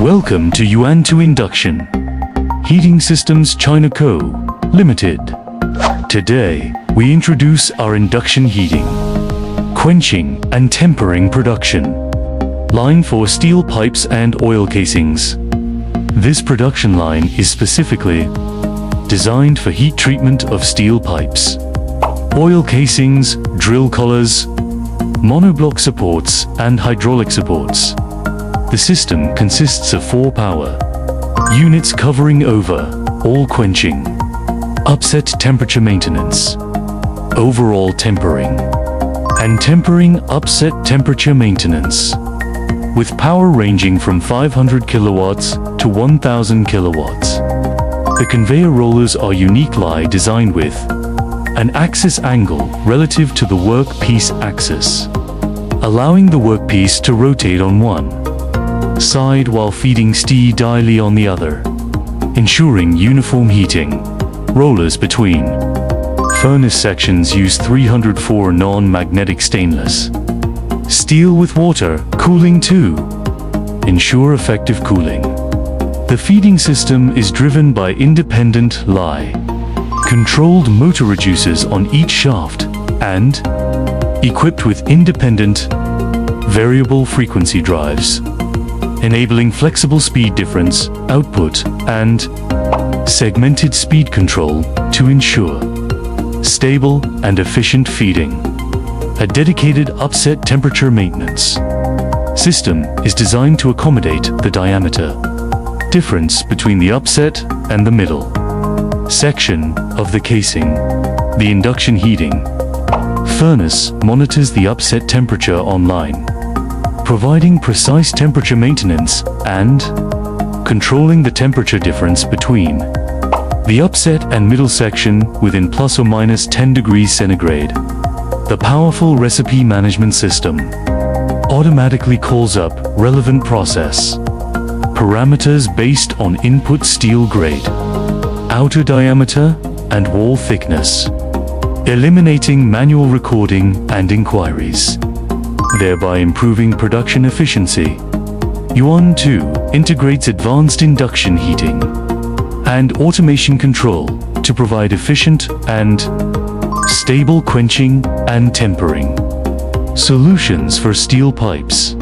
Welcome to Yuantuo Induction Heating Systems China Co. Limited. Today, we introduce our induction heating, quenching and tempering production line for steel pipes and oil casings. This production line is specifically designed for heat treatment of steel pipes, oil casings, drill collars, monoblock supports, and hydraulic supports. The system consists of 4 power units covering over all quenching, upset temperature maintenance, overall tempering, and tempering upset temperature maintenance, with power ranging from 500 kilowatts to 1000 kilowatts. The conveyor rollers are uniquely designed with an axis angle relative to the workpiece axis, allowing the workpiece to rotate on one side while feeding steadily on the other, ensuring uniform heating. Rollers between furnace sections use 304 non-magnetic stainless steel with water cooling to ensure effective cooling. The feeding system is driven by independent controlled motor reducers on each shaft and equipped with independent variable frequency drives, enabling flexible speed difference, output, and segmented speed control to ensure stable and efficient feeding. A dedicated upset temperature maintenance system is designed to accommodate the diameter difference between the upset and the middle section of the casing. The induction heating furnace monitors the upset temperature online, providing precise temperature maintenance and controlling the temperature difference between the upset and middle section within plus or minus 10 degrees centigrade. The powerful recipe management system automatically calls up relevant process parameters based on input steel grade, outer diameter, and wall thickness, eliminating manual recording and inquiries, thereby improving production efficiency. Yuantuo integrates advanced induction heating and automation control to provide efficient and stable quenching and tempering solutions for steel pipes.